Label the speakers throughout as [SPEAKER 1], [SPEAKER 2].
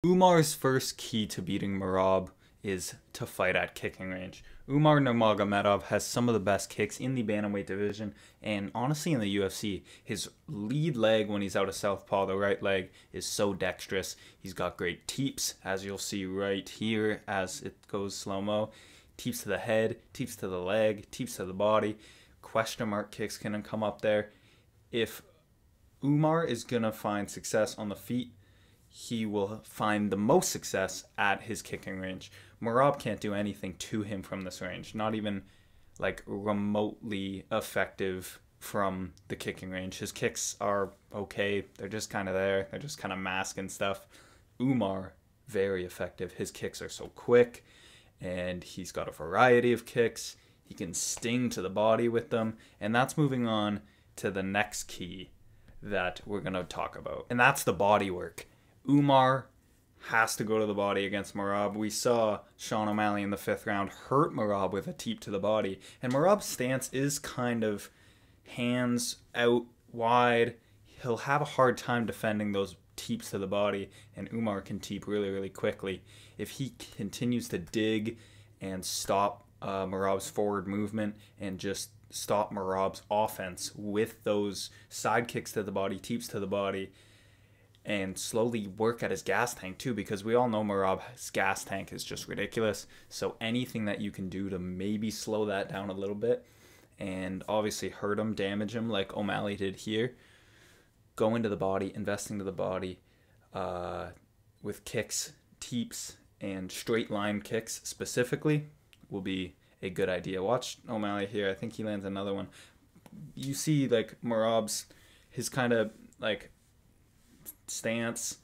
[SPEAKER 1] Umar's first key to beating Merab is to fight at kicking range. Umar Nurmagomedov has some of the best kicks in the bantamweight division, and honestly in the UFC. His lead leg when he's out of southpaw, the right leg, is so dexterous. He's got great teeps, as you'll see right here as it goes slow-mo. Teeps to the head, teeps to the leg, teeps to the body. Question mark kicks can come up there. If Umar is going to find success on the feet, he will find the most success at his kicking range. Merab can't do anything to him from this range, not even like remotely effective from the kicking range. His kicks are okay, they're just kind of there, they're just kind of masking stuff. Umar, very effective. His kicks are so quick, and he's got a variety of kicks. He can sting to the body with them, and that's moving on to the next key that we're going to talk about, and that's the body work. Umar has to go to the body against Merab. We saw Sean O'Malley in the 5th round hurt Merab with a teep to the body. And Merab's stance is kind of hands out wide. He'll have a hard time defending those teeps to the body, and Umar can teep really, really quickly. If he continues to dig and stop Merab's forward movement and just stop Merab's offense with those side kicks to the body, teeps to the body, and slowly work at his gas tank too, because we all know Merab's gas tank is just ridiculous. So anything that you can do to maybe slow that down a little bit and obviously hurt him, damage him like O'Malley did here, go into the body, invest into the body with kicks, teeps, and straight line kicks specifically will be a good idea. Watch O'Malley here. I think he lands another one. You see like Merab's, his kind of like stance,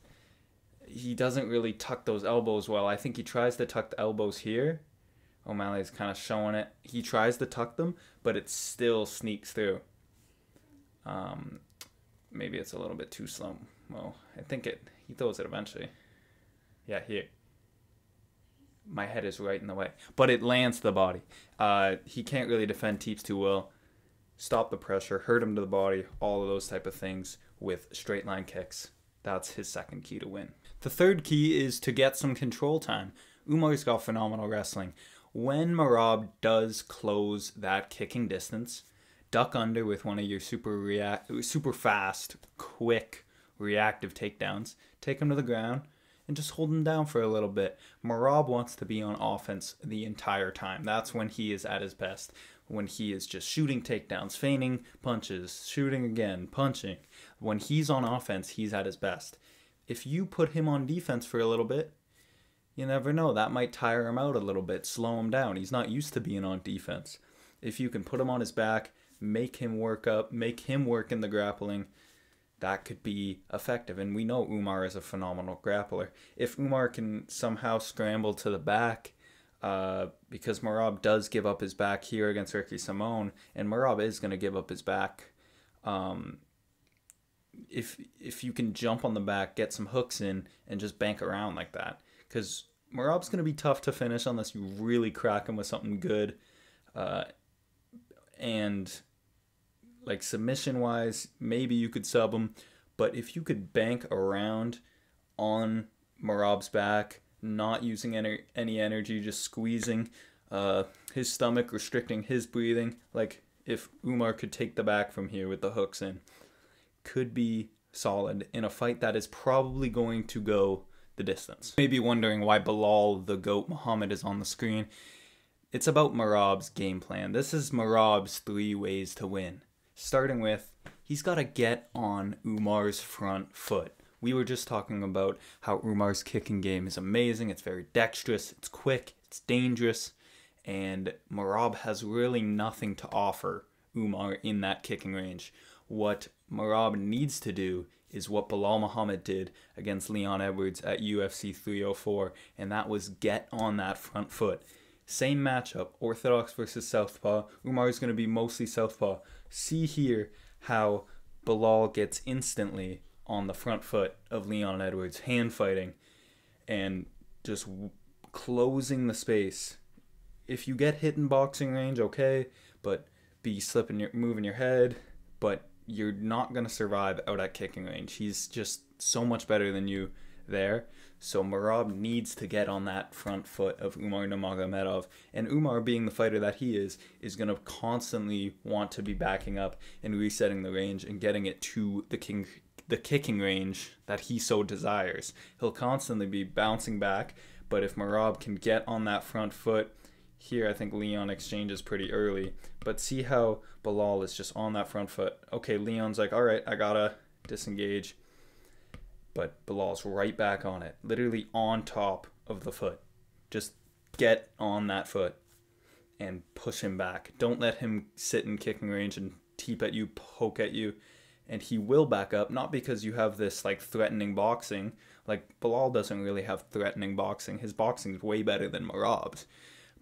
[SPEAKER 1] he doesn't really tuck those elbows well. I think he tries to tuck the elbows here. O'Malley's kind of showing it. He tries to tuck them, but it still sneaks through. Maybe it's a little bit too slow. Well, I think he throws it eventually. Yeah, here. My head is right in the way, but it lands the body. He can't really defend teeps too well. Stop the pressure, hurt him to the body, all of those type of things with straight line kicks. That's his second key to win. The third key is to get some control time. Umar's got phenomenal wrestling. When Merab does close that kicking distance, duck under with one of your super fast, quick, reactive takedowns. Take him to the ground and just hold him down for a little bit. Merab wants to be on offense the entire time. That's when he is at his best. When he is just shooting takedowns, feigning punches, shooting again, punching. When he's on offense, he's at his best. If you put him on defense for a little bit, you never know. That might tire him out a little bit, slow him down. He's not used to being on defense. If you can put him on his back, make him work up, make him work in the grappling, that could be effective. And we know Umar is a phenomenal grappler. If Umar can somehow scramble to the back, because Merab does give up his back here against Ricky Simón, and Merab is going to give up his back. If you can jump on the back, get some hooks in, and just bank around like that, because Merab's going to be tough to finish unless you really crack him with something good. And like submission wise, maybe you could sub him, but if you could bank around on Merab's back, not using any energy, just squeezing his stomach, restricting his breathing, like if Umar could take the back from here with the hooks in, could be solid in a fight that is probably going to go the distance. Maybe wondering why Belal the GOAT Muhammad is on the screen. It's about Merab's game plan. This is Merab's 3 ways to win. Starting with, he's got to get on Umar's front foot. We were just talking about how Umar's kicking game is amazing. It's very dexterous, it's quick, it's dangerous, and Merab has really nothing to offer Umar in that kicking range. What Merab needs to do is what Belal Muhammad did against Leon Edwards at UFC 304, and that was get on that front foot. Same matchup, orthodox versus southpaw. Umar is going to be mostly southpaw. See here how Belal gets instantly on the front foot of Leon Edwards, hand fighting, and just closing the space. If you get hit in boxing range, okay, but be moving your head, but you're not going to survive out at kicking range. He's just so much better than you there. So Merab needs to get on that front foot of Umar Nurmagomedov, and Umar, being the fighter that he is going to constantly want to be backing up and resetting the range and getting it to the kicking range that he so desires. He'll constantly be bouncing back, but if Merab can get on that front foot, here I think Leon exchanges pretty early, but see how Belal is just on that front foot. Okay, Leon's like, all right, I gotta disengage, but Belal's right back on it, literally on top of the foot. Just get on that foot and push him back. Don't let him sit in kicking range and teep at you, poke at you, and he will back up, not because you have this like threatening boxing. Like, Belal doesn't really have threatening boxing. His boxing is way better than Merab's.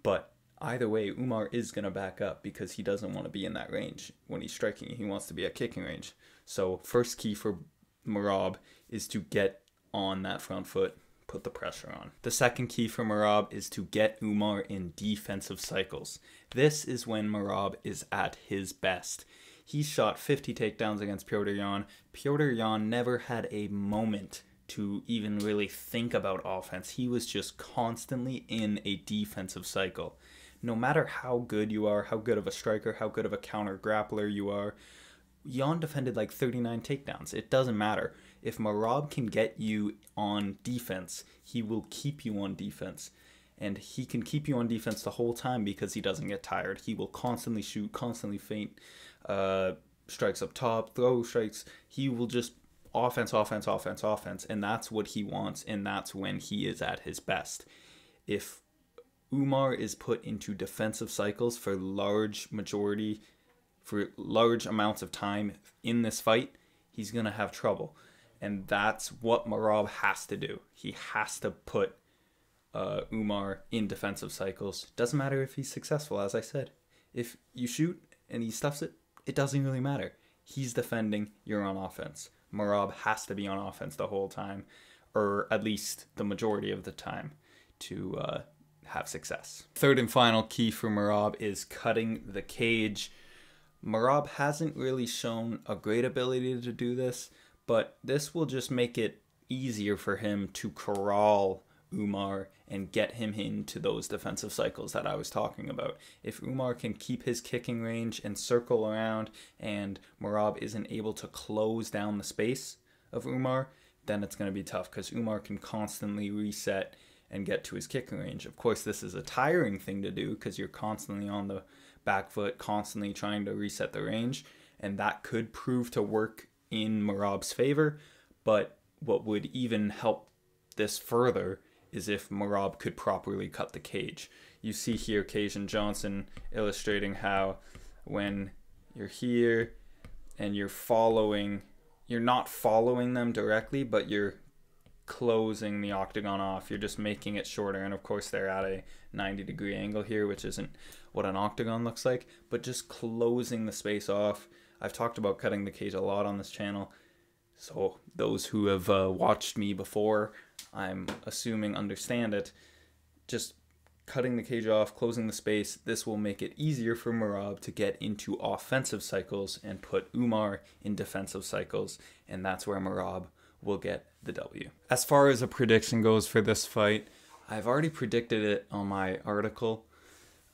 [SPEAKER 1] But either way, Umar is going to back up because he doesn't want to be in that range when he's striking. He wants to be at kicking range. So first key for Merab is to get on that front foot, put the pressure on. The second key for Merab is to get Umar in defensive cycles. This is when Merab is at his best. He shot 50 takedowns against Petr Yan. Petr Yan never had a moment to even really think about offense. He was just constantly in a defensive cycle. No matter how good you are, how good of a striker, how good of a counter grappler you are, Yan defended like 39 takedowns. It doesn't matter. If Merab can get you on defense, he will keep you on defense. And he can keep you on defense the whole time because he doesn't get tired. He will constantly shoot, constantly feint, strikes up top, throw strikes. He will just offense, offense, offense, offense. And that's what he wants, and that's when he is at his best. If Umar is put into defensive cycles for large amounts of time in this fight, he's going to have trouble. And that's what Merab has to do. He has to put Umar in defensive cycles. Doesn't matter if he's successful, as I said. If you shoot and he stuffs it, it doesn't really matter. He's defending, you're on offense. Merab has to be on offense the whole time, or at least the majority of the time, to have success. Third and final key for Merab is cutting the cage. Merab hasn't really shown a great ability to do this, but this will just make it easier for him to corral Umar and get him into those defensive cycles that I was talking about. If Umar can keep his kicking range and circle around, and Merab isn't able to close down the space of Umar, then it's going to be tough because Umar can constantly reset and get to his kicking range. Of course, this is a tiring thing to do because you're constantly on the back foot, constantly trying to reset the range, and that could prove to work in Merab's favor. But what would even help this further is if Merab could properly cut the cage. You see here Kajan Johnson illustrating how when you're here and you're not following them directly, but you're closing the octagon off. You're just making it shorter, and of course they're at a 90-degree angle here, which isn't what an octagon looks like, but just closing the space off. I've talked about cutting the cage a lot on this channel, so those who have watched me before, I'm assuming, understand it. Just cutting the cage off, closing the space, this will make it easier for Merab to get into offensive cycles and put Umar in defensive cycles, and that's where Merab will get the W. As far as a prediction goes for this fight, I've already predicted it on my article.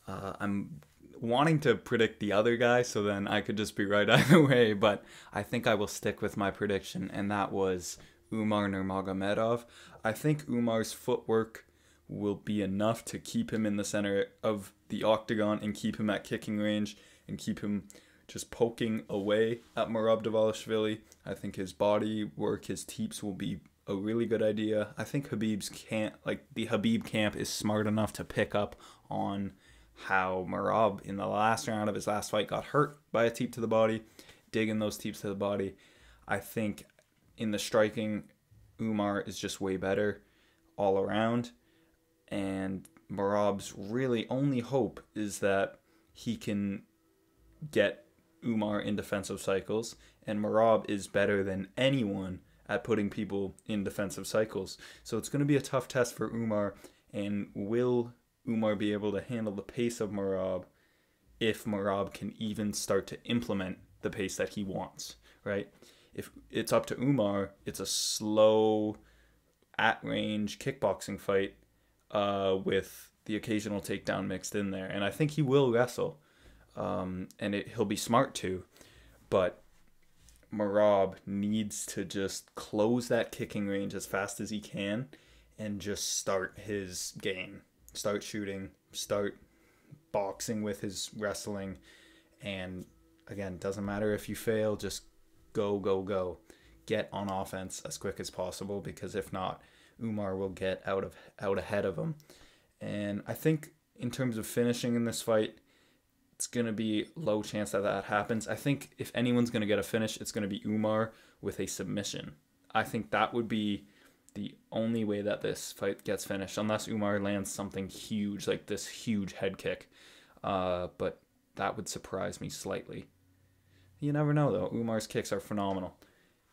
[SPEAKER 1] I'm wanting to predict the other guy, so then I could just be right either way, but I think I will stick with my prediction, and that was Umar Nurmagomedov. I think Umar's footwork will be enough to keep him in the center of the octagon and keep him at kicking range and keep him just poking away at Merab Dvalishvili. I think his body work, his teeps will be a really good idea. I think the Khabib camp is smart enough to pick up on how Merab in the last round of his last fight got hurt by a teep to the body, digging those teeps to the body. I think in the striking, Umar is just way better all around, and Merab's really only hope is that he can get Umar in defensive cycles, and Merab is better than anyone at putting people in defensive cycles. So it's going to be a tough test for Umar, and will Umar be able to handle the pace of Merab if Merab can even start to implement the pace that he wants, right? If it's up to Umar, it's a slow at-range kickboxing fight with the occasional takedown mixed in there. And I think he will wrestle, and he'll be smart too. But Merab needs to just close that kicking range as fast as he can and just start his game. Start shooting, start boxing with his wrestling, and again, doesn't matter if you fail, just go. Get on offense as quick as possible, because if not, Umar will get out ahead of him. And I think in terms of finishing in this fight, it's going to be low chance that happens. I think if anyone's going to get a finish, it's going to be Umar with a submission. I think that would be the only way that this fight gets finished, unless Umar lands something huge, like this huge head kick. But that would surprise me slightly. You never know, though. Umar's kicks are phenomenal.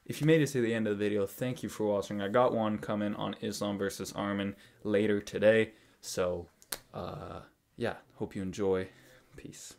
[SPEAKER 1] If you made it to the end of the video, thank you for watching. I got one coming on Islam versus Arman later today. So, yeah, hope you enjoy. Peace.